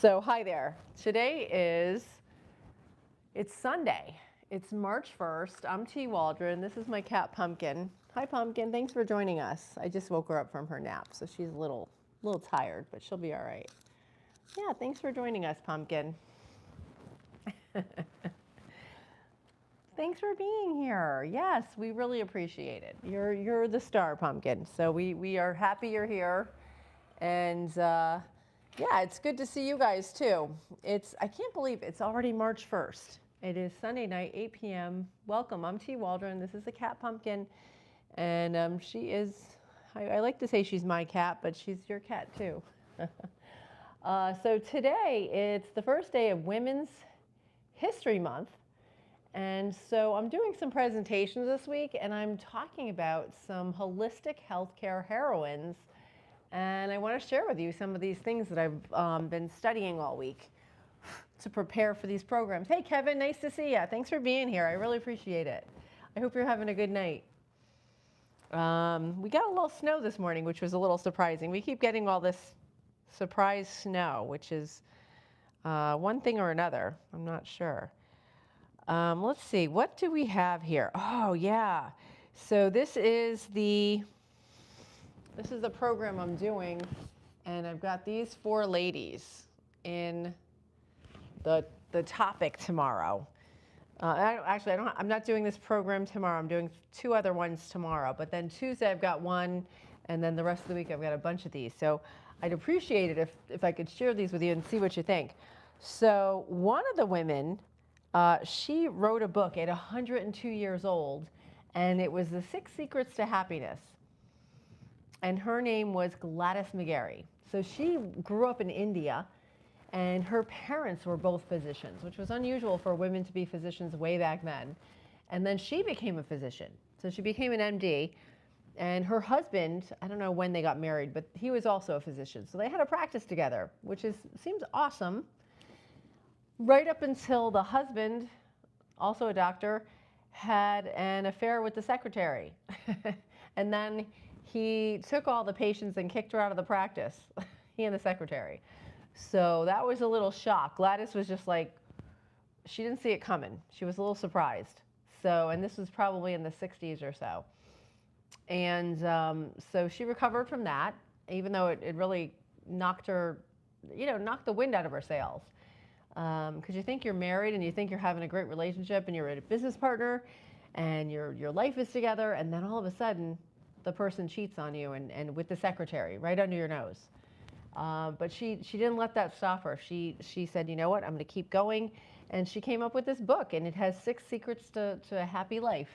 So hi there. It's Sunday. It's March 1st. I'm T. Waldron. This is my cat Pumpkin. Hi Pumpkin, thanks for joining us. I just woke her up from her nap, so she's a little tired, but she'll be all right. Yeah, thanks for joining us, Pumpkin. Thanks for being here. Yes, we really appreciate it. You're the star, Pumpkin. So we are happy you're here. And yeah, it's good to see you guys too. I can't believe it's already March 1st. It is Sunday night, 8 p.m. Welcome, I'm T. Waldron. This is the cat Pumpkin. And she is, I like to say she's my cat, but she's your cat too. So today, it's the first day of Women's History Month. And so I'm doing some presentations this week, and I'm talking about some holistic healthcare heroines. And I want to share with you some of these things that I've been studying all week to prepare for these programs. Hey, Kevin, nice to see you. Thanks for being here. I really appreciate it. I hope you're having a good night. We got a little snow this morning, which was a little surprising. We keep getting all this surprise snow, which is one thing or another. I'm not sure. Let's see, what do we have here? Oh, yeah. So this is the program I'm doing, and I've got these four ladies in the topic tomorrow. I'm not doing this program tomorrow. I'm doing two other ones tomorrow, but then Tuesday I've got one, and then the rest of the week I've got a bunch of these. So I'd appreciate it if I could share these with you and see what you think. So one of the women, she wrote a book at 102 years old, and it was The 6 Secrets to Happiness. And her name was Gladys McGarey. So she grew up in India, and her parents were both physicians, which was unusual for women to be physicians way back then. And then she became a physician. So she became an MD, and her husband, I don't know when they got married, but he was also a physician. So they had a practice together, which seems awesome. Right up until the husband, also a doctor, had an affair with the secretary. And then he took all the patients and kicked her out of the practice, he and the secretary. So that was a little shock. Gladys was just like, she didn't see it coming. She was a little surprised. So, and this was probably in the 60s or so. And so she recovered from that, even though it really knocked her, knocked the wind out of her sails. Because you think you're married and you think you're having a great relationship and you're a business partner and your life is together, and then all of a sudden the person cheats on you and with the secretary right under your nose. But she didn't let that stop her. She said, you know what, I'm going to keep going. And she came up with this book, and it has 6 secrets to a happy life.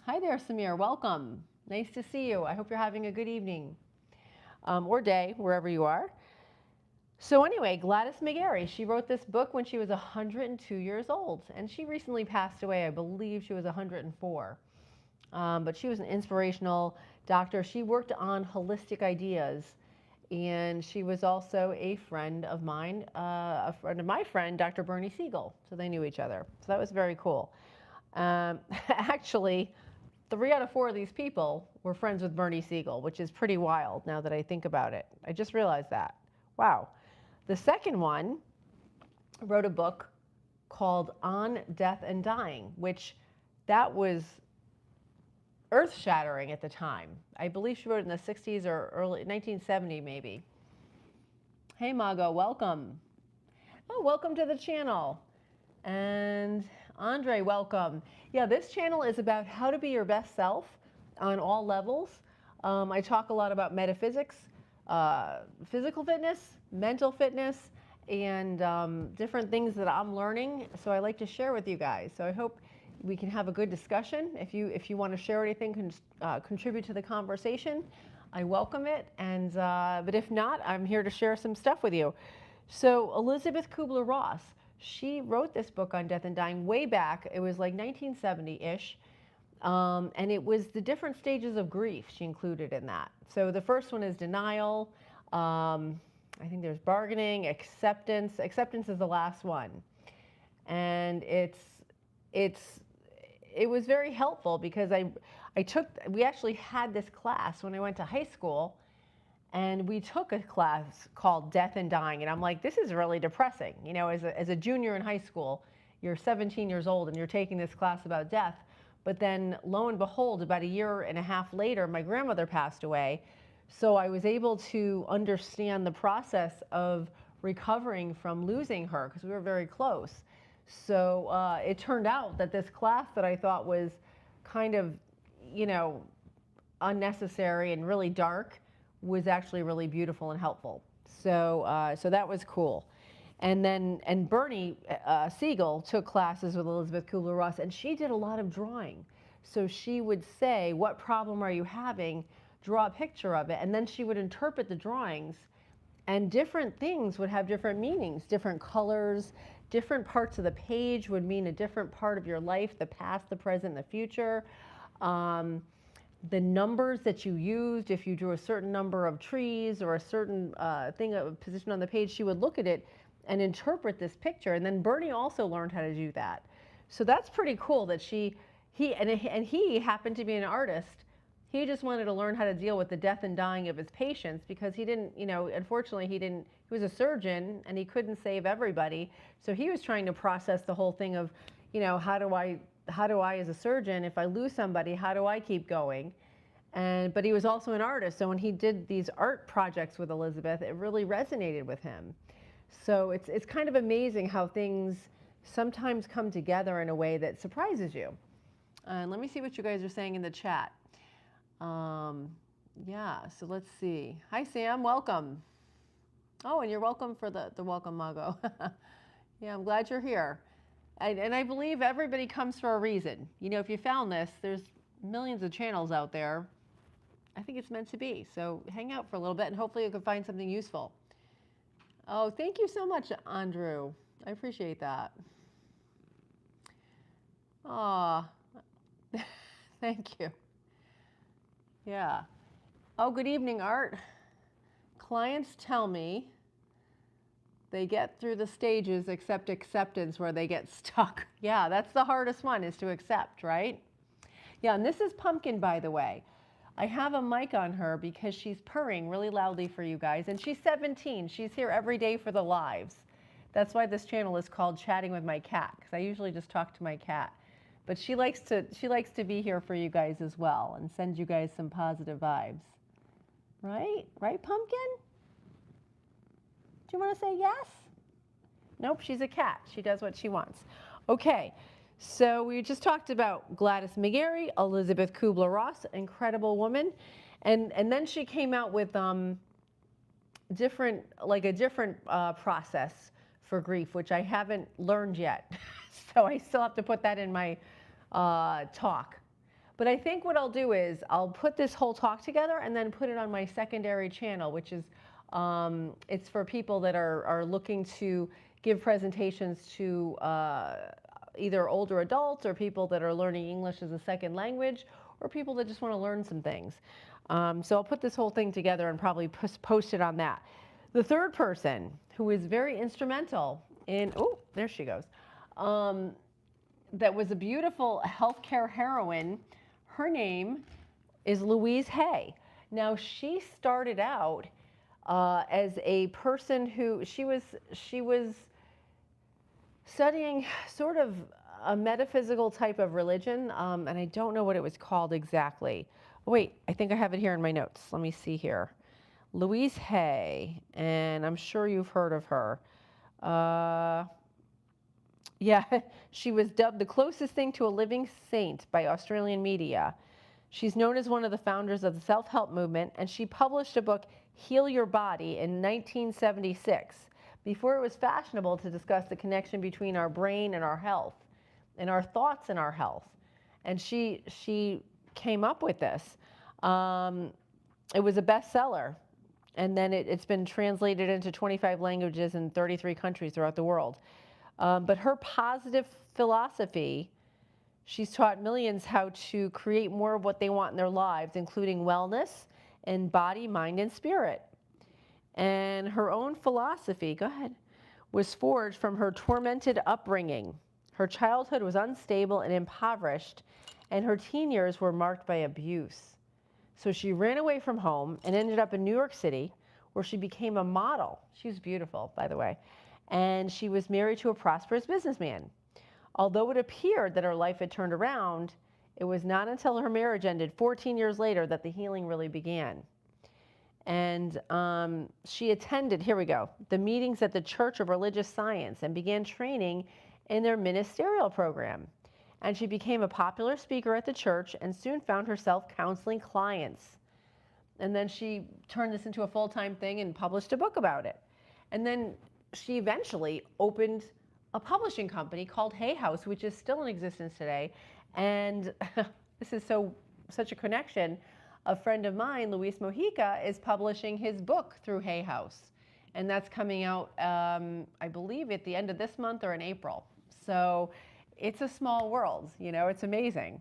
Hi there, Samir. Welcome. Nice to see you. I hope you're having a good evening or day, wherever you are. So anyway, Gladys McGarey, she wrote this book when she was 102 years old, and she recently passed away. I believe she was 104. But she was an inspirational doctor. She worked on holistic ideas, and she was also a friend of mine, my friend, Dr. Bernie Siegel. So they knew each other. So that was very cool. Actually, 3 out of 4 of these people were friends with Bernie Siegel, which is pretty wild now that I think about it. I just realized that. Wow. The second one wrote a book called On Death and Dying, which that was earth-shattering at the time. I believe she wrote it in the 60s or early 1970 maybe. Hey Mago, welcome. Oh, welcome to the channel. And Andre, welcome. Yeah, this channel is about how to be your best self on all levels. I talk a lot about metaphysics, physical fitness, mental fitness, and different things that I'm learning. So I like to share with you guys. So I hope we can have a good discussion. If you want to share anything, contribute to the conversation, I welcome it. And but if not, I'm here to share some stuff with you. So Elizabeth Kubler-Ross, she wrote this book on death and dying way back. It was like 1970-ish. And it was the different stages of grief she included in that. So the first one is denial. I think there's bargaining, acceptance. Acceptance is the last one. And it was very helpful because we actually had this class when I went to high school, And we took a class called Death and Dying. And I'm like, this is really depressing. You know, as a junior in high school, you're 17 years old and you're taking this class about death. But then lo and behold, about a year and a half later, my grandmother passed away. So I was able to understand the process of recovering from losing her because we were very close. So it turned out that this class that I thought was kind of, you know, unnecessary and really dark was actually really beautiful and helpful. So so that was cool. And Bernie Siegel took classes with Elizabeth Kubler-Ross, and she did a lot of drawing. So she would say, what problem are you having? Draw a picture of it, and then she would interpret the drawings, and different things would have different meanings, different colors, different parts of the page would mean a different part of your life, the past, the present, the future. The numbers that you used, if you drew a certain number of trees or a certain thing, a position on the page, she would look at it and interpret this picture. And then Bernie also learned how to do that. So that's pretty cool that he happened to be an artist. He just wanted to learn how to deal with the death and dying of his patients because he didn't, you know, unfortunately he was a surgeon and he couldn't save everybody. So he was trying to process the whole thing of, you know, how do I as a surgeon, if I lose somebody, how do I keep going? But he was also an artist. So when he did these art projects with Elizabeth, it really resonated with him. So it's kind of amazing how things sometimes come together in a way that surprises you. And let me see what you guys are saying in the chat. Yeah, so let's see. Hi, Sam, welcome. Oh, and you're welcome for the welcome, Mago. Yeah, I'm glad you're here. And I believe everybody comes for a reason. You know, if you found this, there's millions of channels out there. I think it's meant to be. So hang out for a little bit and hopefully you can find something useful. Oh, thank you so much, Andrew. I appreciate that. Aw, thank you. Yeah. Oh, good evening, Art. Clients tell me they get through the stages except acceptance where they get stuck. Yeah, that's the hardest one, is to accept, right? Yeah, and this is Pumpkin, by the way. I have a mic on her because she's purring really loudly for you guys, and she's 17. She's here every day for the lives. That's why this channel is called Chatting with My Cat, because I usually just talk to my cat. But she likes to be here for you guys as well and send you guys some positive vibes. Right? Right, Pumpkin? Do you want to say yes? Nope, she's a cat. She does what she wants. Okay, so we just talked about Gladys McGarry, Elizabeth Kubler-Ross, incredible woman. And then she came out with a different process for grief, which I haven't learned yet. So I still have to put that in my talk. But I think what I'll do is I'll put this whole talk together and then put it on my secondary channel, which is it's for people that are looking to give presentations to either older adults or people that are learning English as a second language or people that just want to learn some things. So I'll put this whole thing together and probably post it on that. The third person who is very instrumental in, oh, there she goes, that was a beautiful healthcare heroine. Her name is Louise Hay. Now, she started out as a person who, she was studying sort of a metaphysical type of religion, and I don't know what it was called exactly. Oh, wait, I think I have it here in my notes. Let me see here. Louise Hay, and I'm sure you've heard of her. Yeah, she was dubbed the closest thing to a living saint by Australian media. She's known as one of the founders of the self-help movement, and she published a book, Heal Your Body, in 1976, before it was fashionable to discuss the connection between our brain and our health, and our thoughts and our health. And she came up with this. It was a bestseller, and then it's been translated into 25 languages in 33 countries throughout the world. But her positive philosophy, she's taught millions how to create more of what they want in their lives, including wellness in body, mind, and spirit. And her own philosophy, go ahead, was forged from her tormented upbringing. Her childhood was unstable and impoverished, and her teen years were marked by abuse. So she ran away from home and ended up in New York City, where she became a model. She was beautiful, by the way. And she was married to a prosperous businessman. Although it appeared that her life had turned around, it was not until her marriage ended 14 years later that the healing really began. And she attended, here we go, the meetings at the Church of Religious Science and began training in their ministerial program. And she became a popular speaker at the church and soon found herself counseling clients. And then she turned this into a full-time thing and published a book about it. And then she eventually opened a publishing company called Hay House, which is still in existence today. And this is such a connection. A friend of mine, Luis Mojica, is publishing his book through Hay House. And that's coming out, I believe, at the end of this month or in April. So it's a small world, you know, it's amazing.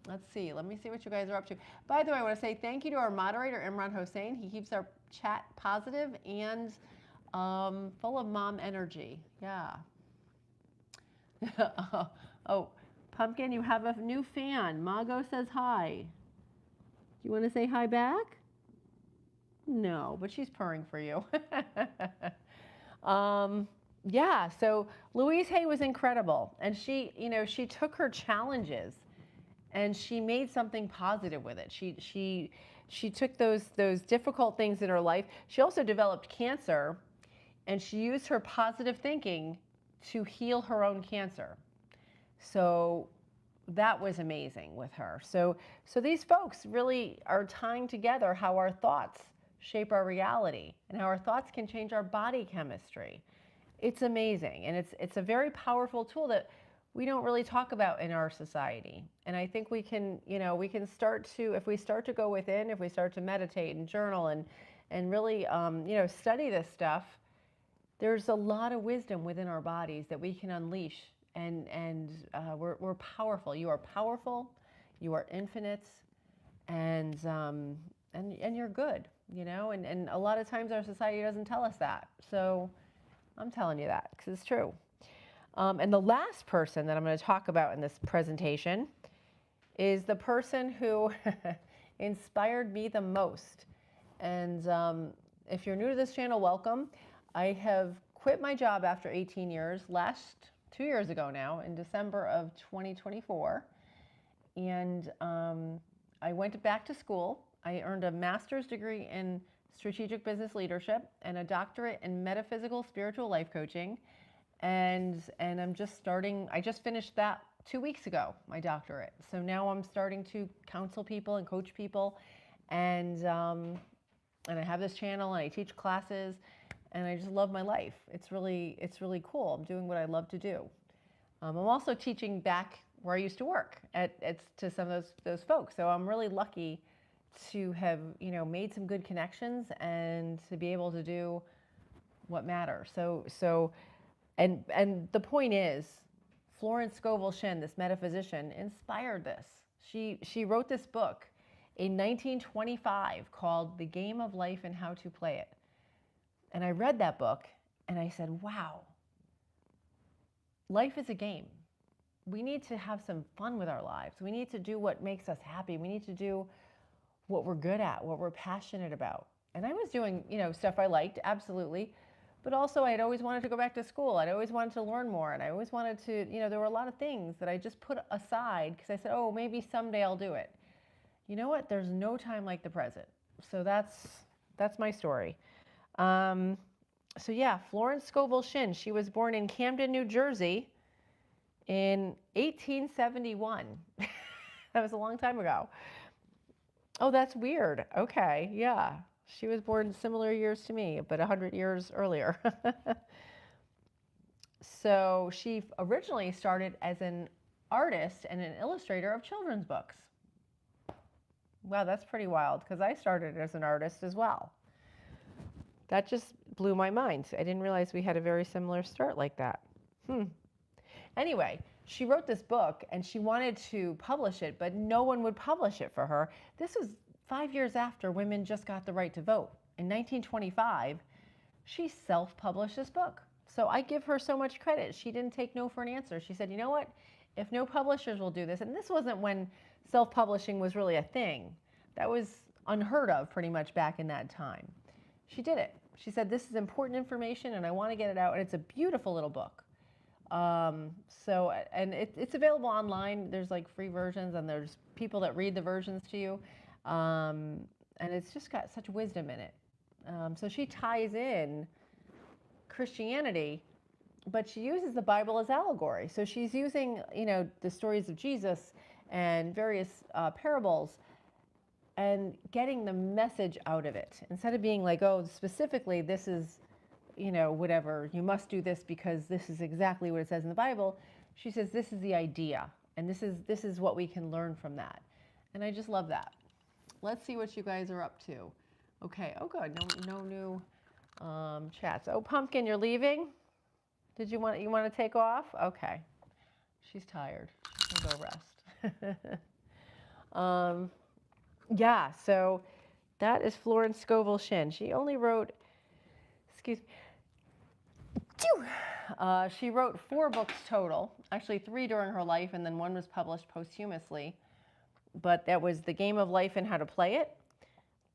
Let's see, let me see what you guys are up to. By the way, I want to say thank you to our moderator, Imran Hossain. He keeps our chat positive and full of mom energy. Yeah. Oh, Pumpkin, you have a new fan. Mago says hi. Do you want to say hi back? No, but she's purring for you. Yeah, so Louise Hay was incredible. And she, you know, she took her challenges and she made something positive with it. She took those difficult things in her life. She also developed cancer, and she used her positive thinking to heal her own cancer. So that was amazing with her. So these folks really are tying together how our thoughts shape our reality and how our thoughts can change our body chemistry. It's amazing, and it's a very powerful tool that we don't really talk about in our society. And I think we can, you know, we can start to, if we start to go within, if we start to meditate and journal and really, you know, study this stuff, there's a lot of wisdom within our bodies that we can unleash. And we're powerful. You are powerful. You are infinite, and you're good. You know, and a lot of times our society doesn't tell us that. So I'm telling you that because it's true. And the last person that I'm going to talk about in this presentation is the person who inspired me the most. And if you're new to this channel, welcome. I have quit my job after 18 years, 2 years ago now, in December of 2024. And I went back to school. I earned a master's degree in strategic business leadership and a doctorate in metaphysical spiritual life coaching. And I'm just starting, I just finished that 2 weeks ago, my doctorate. So now I'm starting to counsel people and coach people. And I have this channel and I teach classes and I just love my life. It's really cool. I'm doing what I love to do. I'm also teaching back where I used to work to some of those folks. So I'm really lucky to have, you know, made some good connections and to be able to do what matters. And the point is, Florence Scovel Shinn, this metaphysician, inspired this. She wrote this book in 1925 called The Game of Life and How to Play It. And I read that book and I said, wow, life is a game. We need to have some fun with our lives. We need to do what makes us happy. We need to do what we're good at, what we're passionate about. And I was doing, you know, stuff I liked, absolutely. But also I'd always wanted to go back to school. I'd always wanted to learn more. And I always wanted to, you know, there were a lot of things that I just put aside because I said, oh, maybe someday I'll do it. You know what? There's no time like the present. So that's my story. So yeah, Florence Scovel Shinn, she was born in Camden, New Jersey in 1871. That was a long time ago. Oh, that's weird. Okay, yeah. She was born similar years to me, but 100 years earlier. So she originally started as an artist and an illustrator of children's books. Wow, that's pretty wild, because I started as an artist as well. That just blew my mind. I didn't realize we had a very similar start like that. Anyway, she wrote this book and she wanted to publish it, but no one would publish it for her. This was 5 years after women just got the right to vote. In 1925, she self-published this book. So I give her so much credit. She didn't take no for an answer. She said, you know what? If no publishers will do this, and this wasn't when self-publishing was really a thing. That was unheard of pretty much back in that time. She did it. She said, this is important information and I want to get it out. And it's a beautiful little book. And it's available online. There's like free versions and there's people that read the versions to you. And it's just got such wisdom in it. So she ties in Christianity, but she uses the Bible as allegory. So she's using, the stories of Jesus and various parables and getting the message out of it. Instead of being like, oh, specifically, this is, whatever, you must do this because this is exactly what it says in the Bible. She says, this is the idea. And this is what we can learn from that. And I just love that. Let's see what you guys are up to. Okay. Oh, good. No new chats. Oh, Pumpkin, you're leaving? Did you want to take off? Okay. She's tired. She'll go rest. Yeah, so that is Florence Scovel Shinn. She only wrote, she wrote 4 books total, actually 3 during her life, and then 1 was published posthumously. But that was The Game of Life and How to Play It.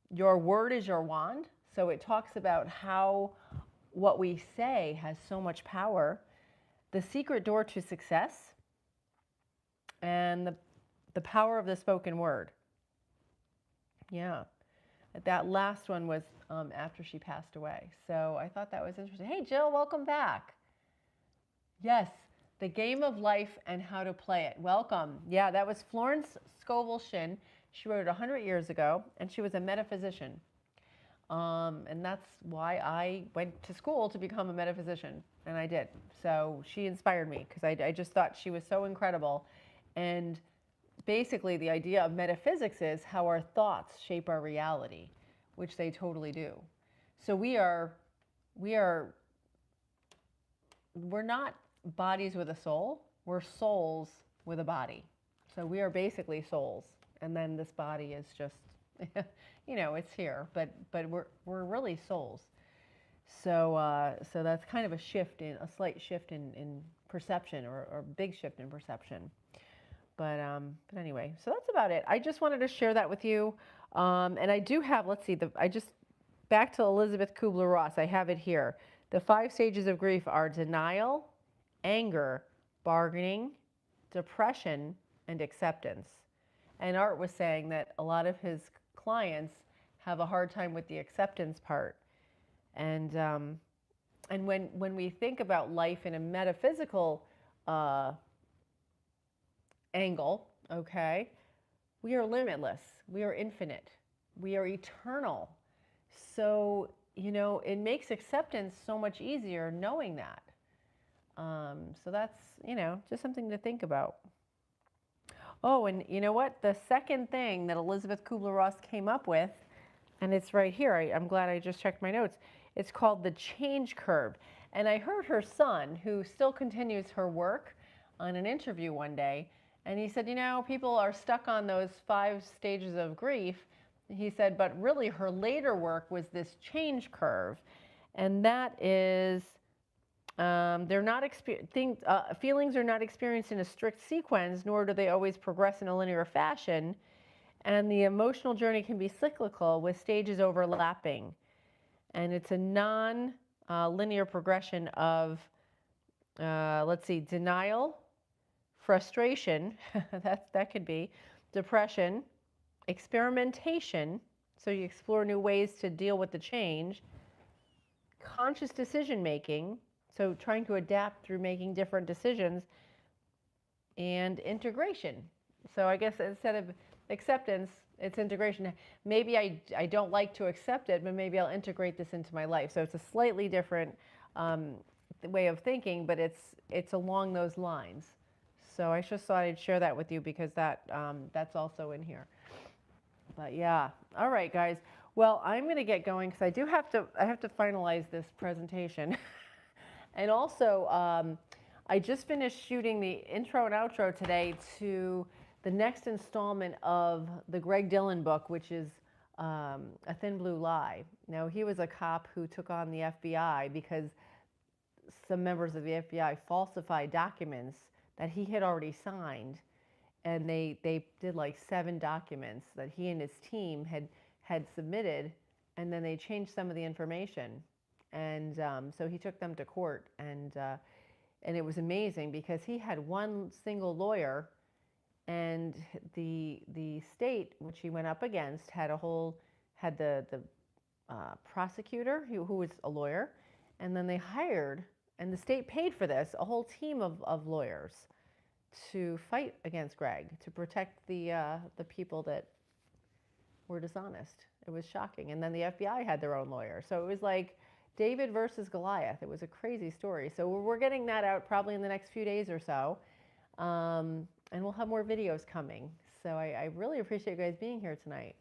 Your Word is Your Wand. So it talks about how what we say has so much power. The Secret Door to Success. And the Power of the Spoken Word. Yeah. That last one was after she passed away. So I thought that was interesting. Hey, Jill, welcome back. Yes, The Game of Life and How to Play It. Welcome. Yeah, that was Florence Scovel Shinn. She wrote it 100 years ago, and she was a metaphysician. And that's why I went to school to become a metaphysician, and I did. So she inspired me because I just thought she was so incredible. And basically, the idea of metaphysics is how our thoughts shape our reality, which they totally do. So we're not bodies with a soul. We're souls with a body. So we are basically souls, and then this body is just, it's here. But we're really souls. So that's kind of a slight shift in perception, or a big shift in perception. But anyway, so that's about it. I just wanted to share that with you. And I do have, let's see, back to Elizabeth Kubler-Ross. I have it here. The 5 stages of grief are denial, anger, bargaining, depression, and acceptance. And Art was saying that a lot of his clients have a hard time with the acceptance part. And when we think about life in a metaphysical angle, okay, we are limitless. We are infinite. We are eternal. So, it makes acceptance so much easier knowing that. So that's, just something to think about. Oh, and you know what? The second thing that Elizabeth Kubler-Ross came up with, and it's right here. I'm glad I just checked my notes. It's called the change curve. And I heard her son, who still continues her work, on an interview one day. And he said, people are stuck on those 5 stages of grief. He said, but really her later work was this change curve. And that is, feelings are not experienced in a strict sequence, nor do they always progress in a linear fashion. And the emotional journey can be cyclical with stages overlapping. And it's a non-linear progression of, denial, frustration, that could be, depression, experimentation, so you explore new ways to deal with the change, conscious decision making, so trying to adapt through making different decisions, and integration. So I guess instead of acceptance, it's integration. Maybe I don't like to accept it, but maybe I'll integrate this into my life. So it's a slightly different way of thinking, but it's along those lines. So I just thought I'd share that with you because that's also in here. But yeah, all right, guys. Well, I'm going to get going because I have to finalize this presentation. And also, I just finished shooting the intro and outro today to the next installment of the Greg Dillon book, which is A Thin Blue Lie. Now, he was a cop who took on the FBI because some members of the FBI falsified documents that he had already signed and they did like 7 documents that he and his team had submitted, and then they changed some of the information, and so he took them to court, and it was amazing because he had one single lawyer, and the state which he went up against had the prosecutor who was a lawyer, and then they hired, and the state paid for this, a whole team of lawyers to fight against Greg, to protect the people that were dishonest. It was shocking. And then the FBI had their own lawyer. So it was like David versus Goliath. It was a crazy story. So we're getting that out probably in the next few days or so. And we'll have more videos coming. So I really appreciate you guys being here tonight.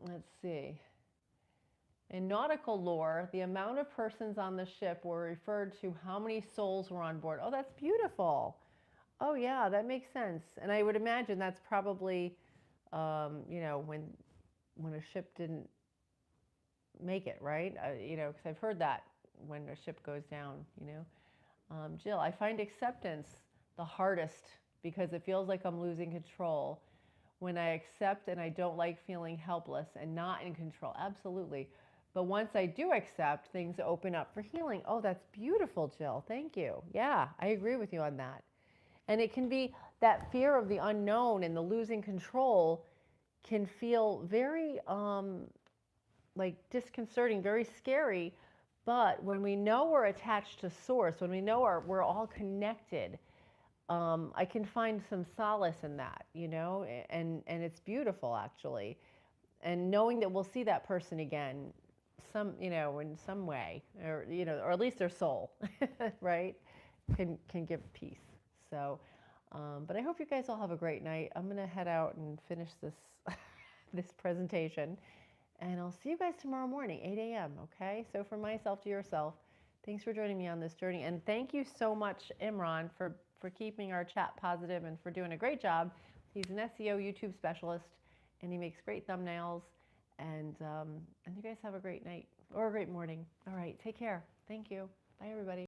Let's see. In nautical lore, the amount of persons on the ship were referred to how many souls were on board. Oh, that's beautiful. Oh, yeah, that makes sense. And I would imagine that's probably, when a ship didn't make it, right? Because I've heard that when a ship goes down, Jill, I find acceptance the hardest because it feels like I'm losing control. When I accept and I don't like feeling helpless and not in control. Absolutely. But once I do accept, things open up for healing. Oh, that's beautiful, Jill. Thank you. Yeah, I agree with you on that. And it can be that fear of the unknown and the losing control can feel very like disconcerting, very scary. But when we know we're attached to source, when we know we're all connected, I can find some solace in that, and it's beautiful actually. And knowing that we'll see that person again, in some way, or or at least their soul, right, can give peace. So, but I hope you guys all have a great night. I'm gonna head out and finish this this presentation, and I'll see you guys tomorrow morning, 8 a.m. Okay? So from myself to yourself, thanks for joining me on this journey, and thank you so much, Imran, for keeping our chat positive and for doing a great job. He's an SEO YouTube specialist, and he makes great thumbnails. And you guys have a great night or a great morning. All right, take care. Thank you. Bye, everybody.